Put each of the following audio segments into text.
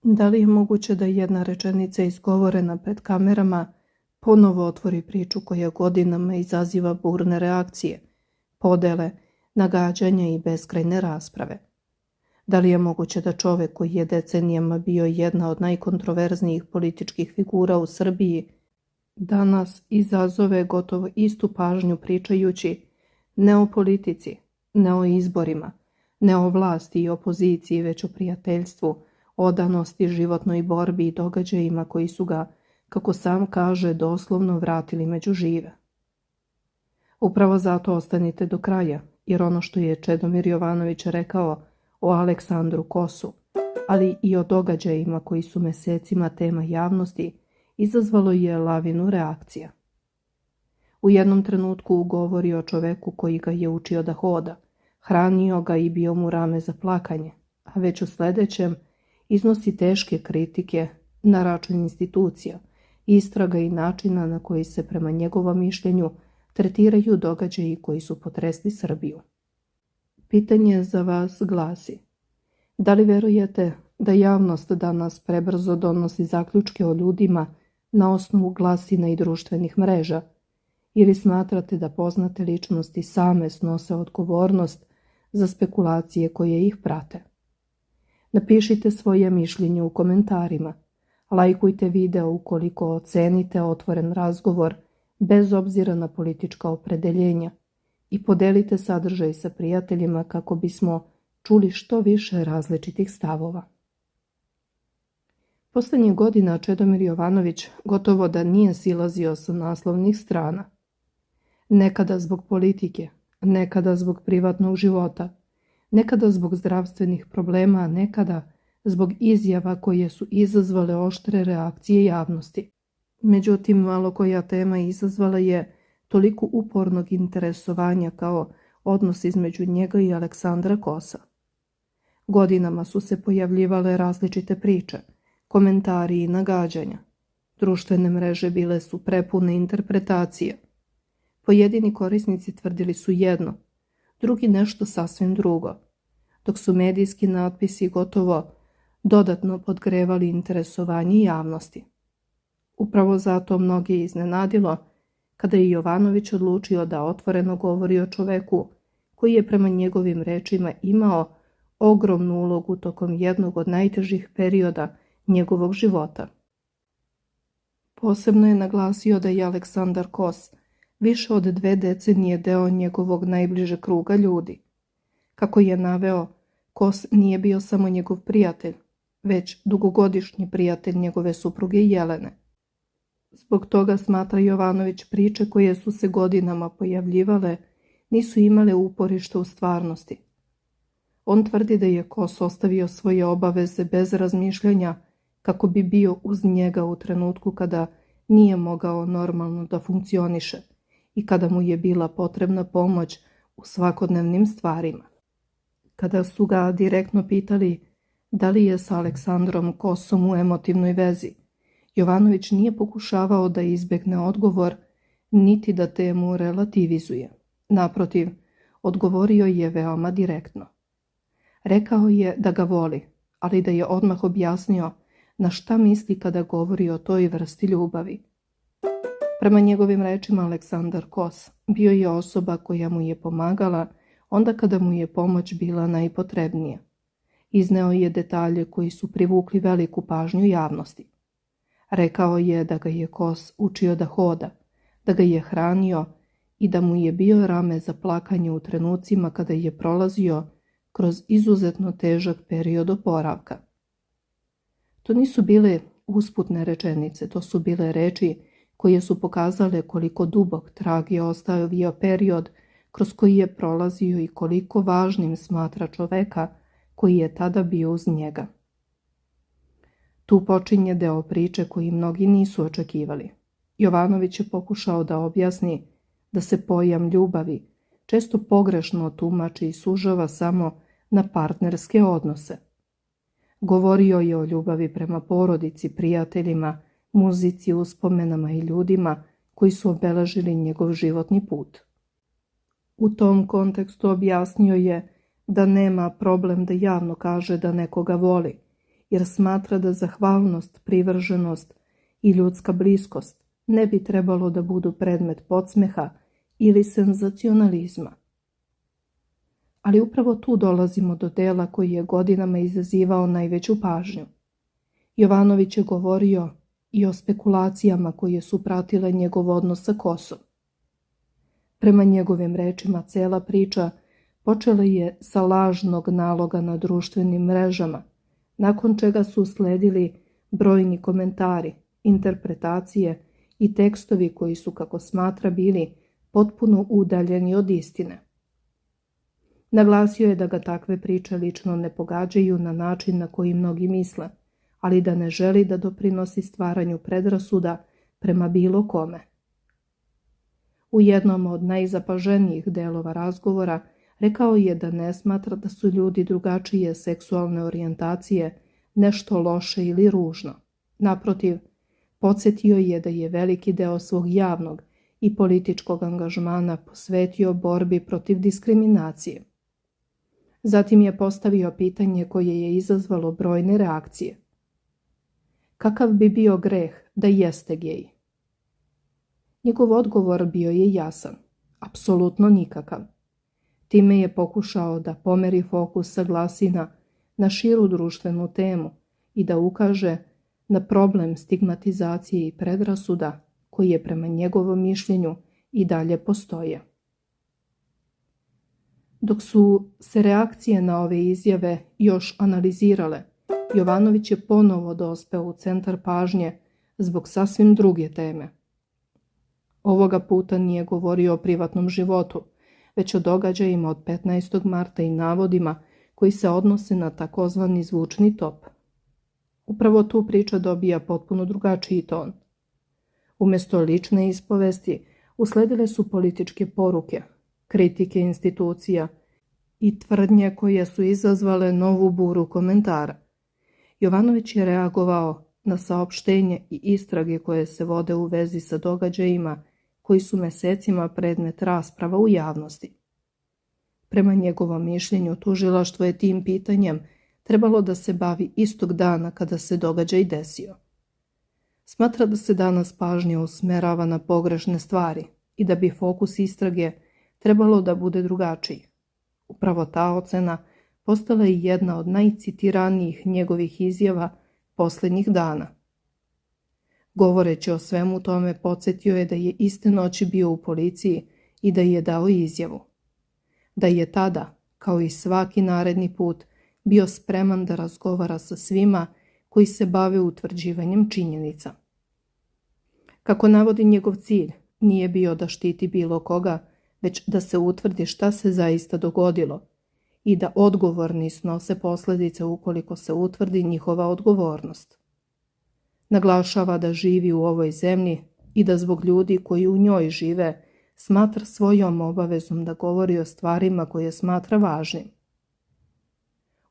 Da li je moguće da jedna rečenica izgovorena pred kamerama ponovo otvori priču koja godinama izaziva burne reakcije, podele, nagađanja i beskrajne rasprave? Da li je moguće da čovek koji je decenijama bio jedna od najkontroverznijih političkih figura u Srbiji danas izazove gotovo istu pažnju pričajući ne o politici, ne o izborima, ne o vlasti i opoziciji, već o prijateljstvu, odanosti, životnoj borbi i događajima koji su ga, kako sam kaže, doslovno vratili među žive? Upravo zato ostanite do kraja, jer ono što je Čedomir Jovanović rekao o Aleksandru Kosu, ali i o događajima koji su mesecima tema javnosti, izazvalo je lavinu reakcija. U jednom trenutku govori o čoveku koji ga je učio da hoda, hranio ga i bio mu rame za plakanje, a već u sledećem iznosi teške kritike na račun institucija, istraga i načina na koji se prema njegovom mišljenju tretiraju događaji koji su potresli Srbiju. Pitanje za vas glasi: da li verujete da javnost danas prebrzo donosi zaključke o ljudima na osnovu glasina i društvenih mreža, ili smatrate da poznate ličnosti same snose odgovornost za spekulacije koje ih prate? Napišite svoje mišljenje u komentarima, lajkujte video ukoliko ocenite otvoren razgovor bez obzira na politička opredeljenja i podelite sadržaj sa prijateljima kako bismo čuli što više različitih stavova. Poslednjih godina Čedomir Jovanović gotovo da nije silazio sa naslovnih strana. Nekada zbog politike, nekada zbog privatnog života, nekada zbog zdravstvenih problema, a nekada zbog izjava koje su izazvale oštre reakcije javnosti. Međutim, malo koja tema izazvala je toliko upornog interesovanja kao odnos između njega i Aleksandra Kosa. Godinama su se pojavljivale različite priče, komentari i nagađanja. Društvene mreže bile su prepune interpretacije. Pojedini korisnici tvrdili su jedno, drugi nešto sasvim drugo, dok su medijski natpisi gotovo dodatno podgrevali interesovanje javnosti. Upravo zato mnoge iznenadilo kada je Jovanović odlučio da otvoreno govori o čoveku koji je prema njegovim rečima imao ogromnu ulogu tokom jednog od najtežih perioda njegovog života. Posebno je naglasio da je Aleksandar Kos više od 2 decenije deo njegovog najbližeg kruga ljudi. Kako je naveo, Kos nije bio samo njegov prijatelj, već dugogodišnji prijatelj njegove supruge Jelene. Zbog toga, smatra Jovanović, priče koje su se godinama pojavljivale nisu imale uporište u stvarnosti. On tvrdi da je Kos ostavio svoje obaveze bez razmišljanja kako bi bio uz njega u trenutku kada nije mogao normalno da funkcioniše i kada mu je bila potrebna pomoć u svakodnevnim stvarima. Kada su ga direktno pitali da li je sa Aleksandrom Kosom u emotivnoj vezi, Jovanović nije pokušavao da izbegne odgovor, niti da temu relativizuje. Naprotiv, odgovorio je veoma direktno. Rekao je da ga voli, ali da je odmah objasnio na šta misli kada govori o toj vrsti ljubavi. Prema njegovim rečima, Aleksandar Kos bio je osoba koja mu je pomagala onda kada mu je pomoć bila najpotrebnija. Izneo je detalje koji su privukli veliku pažnju javnosti. Rekao je da ga je Kos učio da hoda, da ga je hranio i da mu je bio rame za plakanje u trenucima kada je prolazio kroz izuzetno težak period oporavka. To nisu bile usputne rečenice, to su bile reči koje su pokazale koliko dubok trag je ostavio period kroz koji je prolazio i koliko važnim smatra čoveka koji je tada bio uz njega. Tu počinje deo priče koji mnogi nisu očekivali. Jovanović je pokušao da objasni da se pojam ljubavi često pogrešno tumači i sužava samo na partnerske odnose. Govorio je o ljubavi prema porodici, prijateljima, muzici, uspomenama i ljudima koji su obeležili njegov životni put. U tom kontekstu objasnio je da nema problem da javno kaže da nekoga voli jer smatra da zahvalnost, privrženost i ljudska bliskost ne bi trebalo da budu predmet podsmeha ili senzacionalizma. Ali upravo tu dolazimo do dela koji je godinama izazivao najveću pažnju. Jovanović je govorio i o spekulacijama koje su pratile njegov odnos sa Kosom. Prema njegovim rečima, cela priča počela je sa lažnog naloga na društvenim mrežama, nakon čega su sledili brojni komentari, interpretacije i tekstovi koji su, kako smatra, bili potpuno udaljeni od istine. Naglasio je da ga takve priče lično ne pogađaju na način na koji mnogi misle, ali da ne želi da doprinosi stvaranju predrasuda prema bilo kome. U jednom od najzapaženijih delova razgovora rekao je da ne smatra da su ljudi drugačije seksualne orijentacije nešto loše ili ružno. Naprotiv, podsjetio je da je veliki deo svog javnog i političkog angažmana posvetio borbi protiv diskriminacije. Zatim je postavio pitanje koje je izazvalo brojne reakcije. Kakav bi bio greh da jeste gej? Njegov odgovor bio je jasan, apsolutno nikakav. Time je pokušao da pomeri fokus sa glasina na širu društvenu temu i da ukaže na problem stigmatizacije i predrasuda koji je prema njegovom mišljenju i dalje postoje. Dok su se reakcije na ove izjave još analizirale, Jovanović je ponovo dospeo u centar pažnje zbog sasvim druge teme. Ovoga puta nije govorio o privatnom životu, već o događajima od 15. marta i navodima koji se odnose na takozvani zvučni top. Upravo tu priča dobija potpuno drugačiji ton. Umjesto lične ispovesti usledile su političke poruke, kritike institucija i tvrdnje koje su izazvale novu buru komentara. Jovanović je reagovao na saopštenje i istrage koje se vode u vezi sa događajima koji su mesecima predmet rasprava u javnosti. Prema njegovom mišljenju, tužilaštvo je tim pitanjem trebalo da se bavi istog dana kada se događaj desio. Smatra da se danas pažnja usmerava na pogrešne stvari i da bi fokus istrage trebalo da bude drugačiji. Upravo ta ocena postala je jedna od najcitiranijih njegovih izjava posljednjih dana. Govoreći o svemu tome, podsjetio je da je iste noći bio u policiji i da je dao izjavu. Da je tada, kao i svaki naredni put, bio spreman da razgovara sa svima koji se bave utvrđivanjem činjenica. Kako navodi, njegov cilj nije bio da štiti bilo koga, već da se utvrdi šta se zaista dogodilo i da odgovorni snose posljedice ukoliko se utvrdi njihova odgovornost. Naglašava da živi u ovoj zemlji i da zbog ljudi koji u njoj žive smatra svojom obavezom da govori o stvarima koje smatra važnim.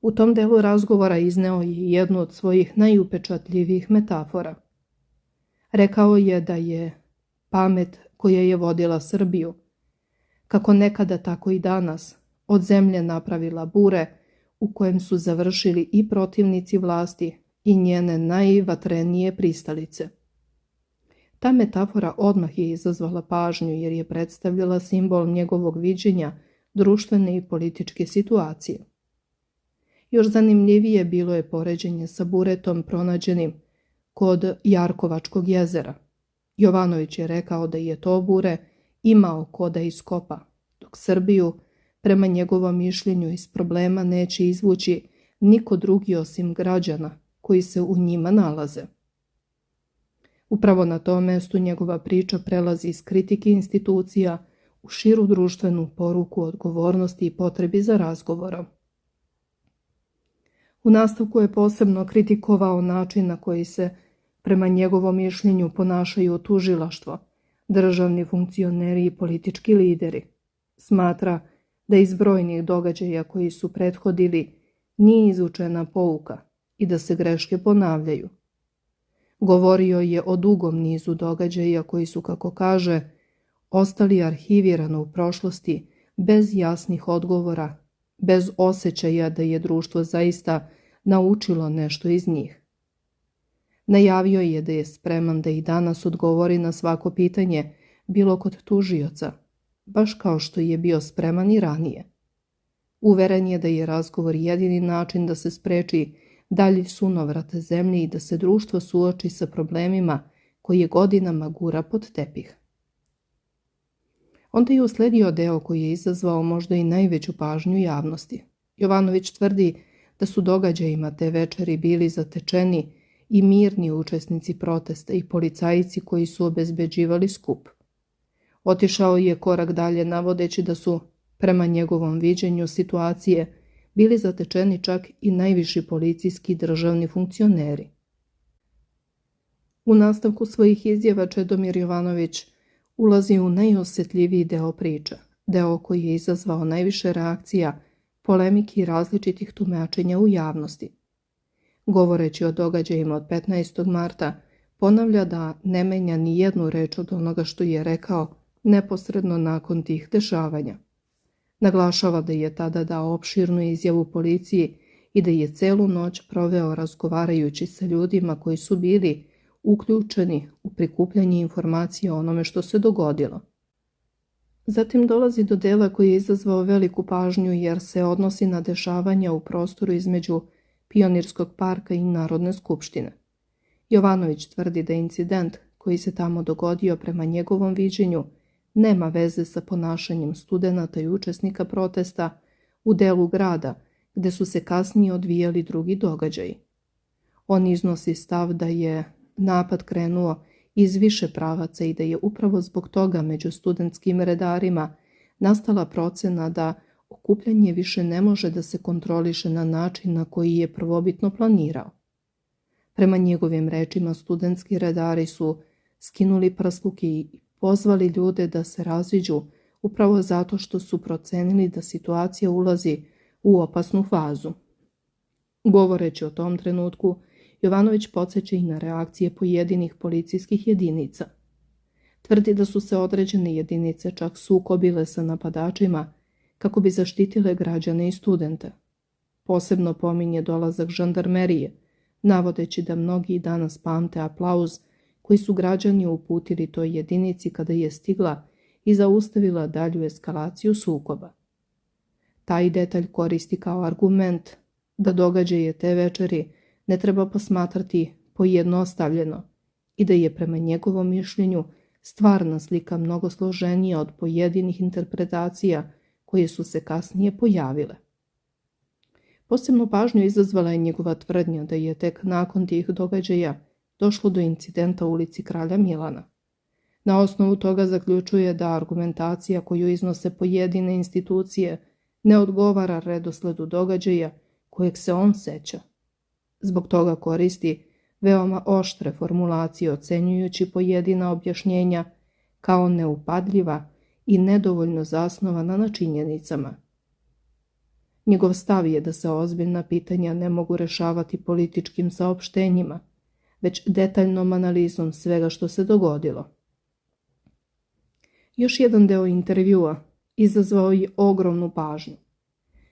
U tom delu razgovora izneo je jednu od svojih najupečatljivijih metafora. Rekao je da je pamet koja je vodila Srbiju, kako nekada tako i danas, od zemlje napravila bure u kojem su završili i protivnici vlasti i njene najvatrenije pristalice. Ta metafora odmah je izazvala pažnju jer je predstavljala simbol njegovog viđenja društvene i političke situacije. Još zanimljivije bilo je poređenje sa buretom pronađenim kod Jarkovačkog jezera. Jovanović je rekao da je to bure imao ko da iskopa, dok Srbiju, prema njegovom mišljenju, iz problema neće izvući niko drugi osim građana koji se u njima nalaze. Upravo na tom mestu njegova priča prelazi iz kritike institucija u širu društvenu poruku odgovornosti i potrebi za razgovorom. U nastavku je posebno kritikovao način na koji se, prema njegovom mišljenju, ponašaju tužilaštvo, državni funkcioneri i politički lideri. Smatra da iz brojnih događaja koji su prethodili nije izučena pouka i da se greške ponavljaju. Govorio je o dugom nizu događaja koji su, kako kaže, ostali arhivirani u prošlosti bez jasnih odgovora, bez osjećaja da je društvo zaista naučilo nešto iz njih. Najavio je da je spreman da i danas odgovori na svako pitanje, bilo kod tužioca, baš kao što je bio spreman i ranije. Uveren je da je razgovor jedini način da se spreči dalji sunovrat zemlje i da se društvo suoči sa problemima koje godinama gura pod tepih. Onda je usledio deo koji je izazvao možda i najveću pažnju javnosti. Jovanović tvrdi da su događajima te večeri bili zatečeni i mirni učesnici protesta i policajci koji su obezbeđivali skup. Otišao je korak dalje navodeći da su, prema njegovom viđenju situacije, bili zatečeni čak i najviši policijski državni funkcioneri. U nastavku svojih izjava Čedomir Jovanović ulazi u najosjetljiviji deo priče, deo koji je izazvao najviše reakcija, polemiki i različitih tumačenja u javnosti. Govoreći o događajima od 15. marta, ponavlja da ne menja ni jednu reč od onoga što je rekao neposredno nakon tih dešavanja. Naglašava da je tada dao opširnu izjavu policiji i da je celu noć proveo razgovarajući sa ljudima koji su bili uključeni u prikupljanje informacija o onome što se dogodilo. Zatim dolazi do dela koji je izazvao veliku pažnju jer se odnosi na dešavanja u prostoru između Pionirskog parka i Narodne skupštine. Jovanović tvrdi da incident koji se tamo dogodio prema njegovom viđenju nema veze sa ponašanjem studenata i učesnika protesta u delu grada gde su se kasnije odvijali drugi događaji. On iznosi stav da je napad krenuo iz više pravaca i da je upravo zbog toga među studentskim redarima nastala procena da okupljanje više ne može da se kontroliše na način na koji je prvobitno planirao. Prema njegovim rečima, studentski redari su skinuli prsluke i pozvali ljude da se raziđu upravo zato što su procenili da situacija ulazi u opasnu fazu. Govoreći o tom trenutku, Jovanović podsjeća i na reakcije pojedinih policijskih jedinica. Tvrdi da su se određene jedinice čak sukobile sa napadačima kako bi zaštitile građane i studente. Posebno pominje dolazak žandarmerije, navodeći da mnogi danas pamte aplauz koji su građani uputili toj jedinici kada je stigla i zaustavila dalju eskalaciju sukoba. Taj detalj koristi kao argument da događaje te večeri ne treba posmatrati pojednostavljeno i da je prema njegovom mišljenju stvarna slika mnogo složenija od pojedinih interpretacija koje su se kasnije pojavile. Posebnu pažnju izazvala je njegova tvrdnja da je tek nakon tih događaja došlo do incidenta u ulici Kralja Milana. Na osnovu toga zaključuje da argumentacija koju iznose pojedine institucije ne odgovara redosledu događaja kojeg se on seća. Zbog toga koristi veoma oštre formulacije ocenjujući pojedina objašnjenja kao neupadljiva i nedovoljno zasnovana na činjenicama. Njegov stav je da se ozbiljna pitanja ne mogu rešavati političkim saopštenjima, već detaljnom analizom svega što se dogodilo. Još jedan deo intervjua izazvao je ogromnu pažnju.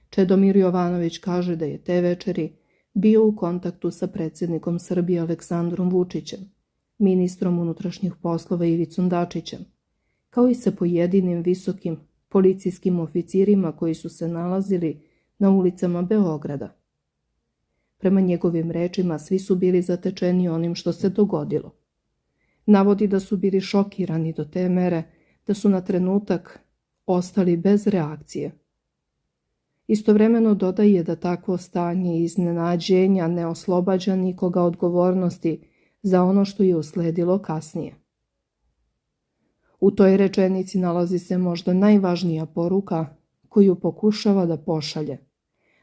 Čedomir Jovanović kaže da je te večeri bio u kontaktu sa predsjednikom Srbije Aleksandrom Vučićem, ministrom unutrašnjih poslova Ivicom Dačićem, kao i sa pojedinim visokim policijskim oficirima koji su se nalazili na ulicama Beograda. Prema njegovim rečima, svi su bili zatečeni onim što se dogodilo. Navodi da su bili šokirani do te mere da su na trenutak ostali bez reakcije. Istovremeno dodaje da takvo stanje iznenađenja ne oslobađa nikoga odgovornosti za ono što je usledilo kasnije. U toj rečenici nalazi se možda najvažnija poruka koju pokušava da pošalje,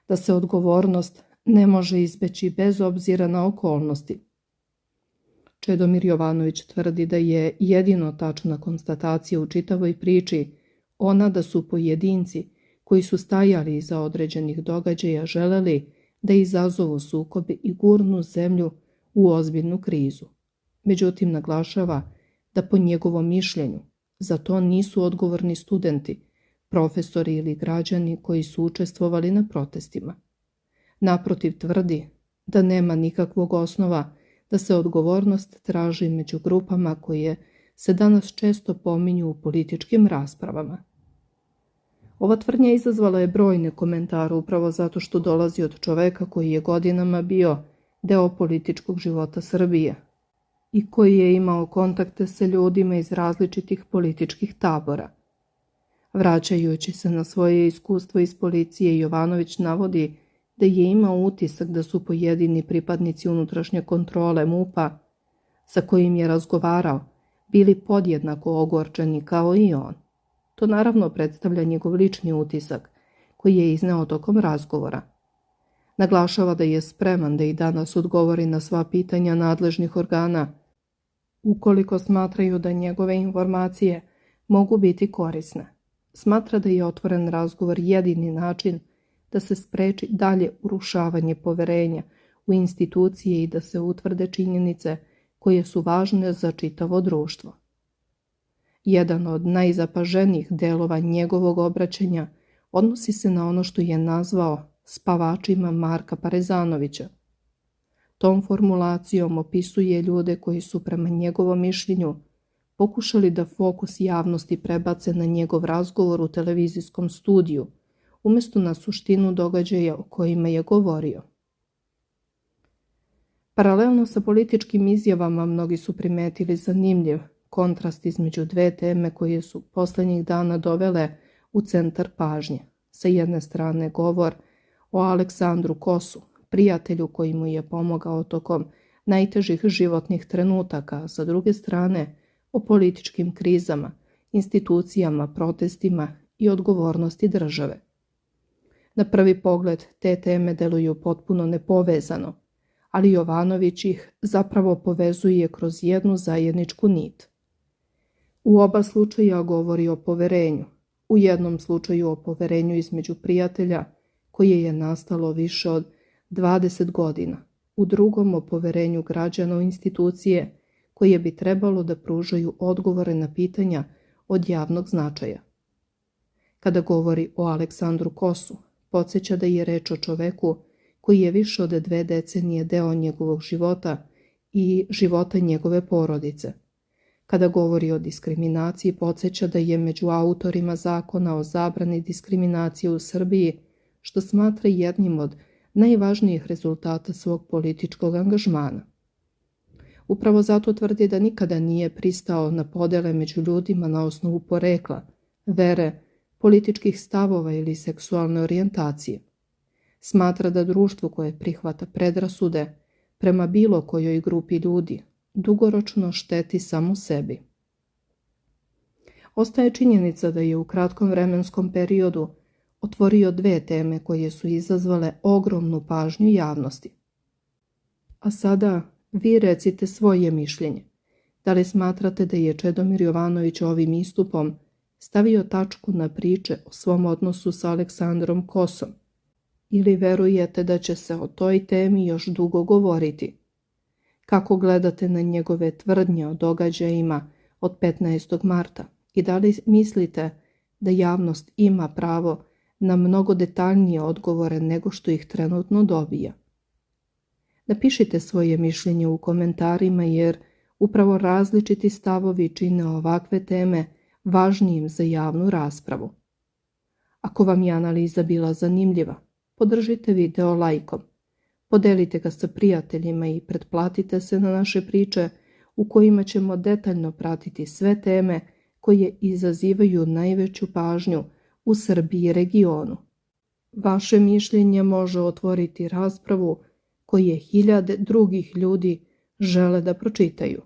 da se odgovornost ne može izbeći bez obzira na okolnosti. Čedomir Jovanović tvrdi da je jedino tačna konstatacija u čitavoj priči ona da su pojedinci koji su stajali iza određenih događaja želeli da izazovu sukobe i gurnu zemlju u ozbiljnu krizu. Međutim, naglašava da po njegovom mišljenju za to nisu odgovorni studenti, profesori ili građani koji su učestvovali na protestima. Naprotiv, tvrdi da nema nikakvog osnova da se odgovornost traži među grupama koje se danas često pominju u političkim raspravama. Ova tvrdnja izazvala je brojne komentare upravo zato što dolazi od čoveka koji je godinama bio deo političkog života Srbije i koji je imao kontakte sa ljudima iz različitih političkih tabora. Vraćajući se na svoje iskustvo iz policije, Jovanović navodi da je imao utisak da su pojedini pripadnici unutrašnje kontrole MUP-a sa kojim je razgovarao bili podjednako ogorčeni kao i on. To naravno predstavlja njegov lični utisak koji je izneo tokom razgovora. Naglašava da je spreman da i danas odgovori na sva pitanja nadležnih organa ukoliko smatraju da njegove informacije mogu biti korisne. Smatra da je otvoren razgovor jedini način da se spreči dalje urušavanje poverenja u institucije i da se utvrde činjenice koje su važne za čitavo društvo. Jedan od najzapaženijih delova njegovog obraćanja odnosi se na ono što je nazvao spavačima Marka Parezanovića. Tom formulacijom opisuje ljude koji su prema njegovom mišljenju pokušali da fokus javnosti prebace na njegov razgovor u televizijskom studiju, umjesto na suštinu događaja o kojima je govorio. Paralelno sa političkim izjavama mnogi su primetili zanimljiv kontrast između dve teme koje su posljednjih dana dovele u centar pažnje. Sa jedne strane govor o Aleksandru Kosu, prijatelju koji mu je pomogao tokom najtežih životnih trenutaka, a sa druge strane o političkim krizama, institucijama, protestima i odgovornosti države. Na prvi pogled te teme deluju potpuno nepovezano, ali Jovanović ih zapravo povezuje kroz jednu zajedničku nit. U oba slučaja govori o poverenju. U jednom slučaju o poverenju između prijatelja koje je nastalo više od 20 godina, u drugom o poverenju građana u institucije koje bi trebalo da pružaju odgovore na pitanja od javnog značaja. Kada govori o Aleksandru Kosu, podsjeća da je reč o čoveku koji je više od 2 decenije deo njegovog života i života njegove porodice. Kada govori o diskriminaciji, podsjeća da je među autorima zakona o zabrani diskriminacije u Srbiji, što smatra jednim od najvažnijih rezultata svog političkog angažmana. Upravo zato tvrdi da nikada nije pristao na podele među ljudima na osnovu porekla, vere, političkih stavova ili seksualne orijentacije. Smatra da društvo koje prihvata predrasude prema bilo kojoj grupi ljudi dugoročno šteti samo sebi. Ostaje činjenica da je u kratkom vremenskom periodu otvorio 2 teme koje su izazvale ogromnu pažnju javnosti. A sada vi recite svoje mišljenje. Da li smatrate da je Čedomir Jovanović ovim istupom stavio tačku na priče o svom odnosu sa Aleksandrom Kosom? Ili verujete da će se o toj temi još dugo govoriti? Kako gledate na njegove tvrdnje o događajima od 15. marta i da li mislite da javnost ima pravo na mnogo detaljnije odgovore nego što ih trenutno dobija? Napišite svoje mišljenje u komentarima jer upravo različiti stavovi čine ovakve teme važnijim za javnu raspravu. Ako vam je analiza bila zanimljiva, podržite video lajkom, podelite ga sa prijateljima i pretplatite se na naše priče u kojima ćemo detaljno pratiti sve teme koje izazivaju najveću pažnju u Srbiji i regionu. Vaše mišljenje može otvoriti raspravu koje hiljade drugih ljudi žele da pročitaju.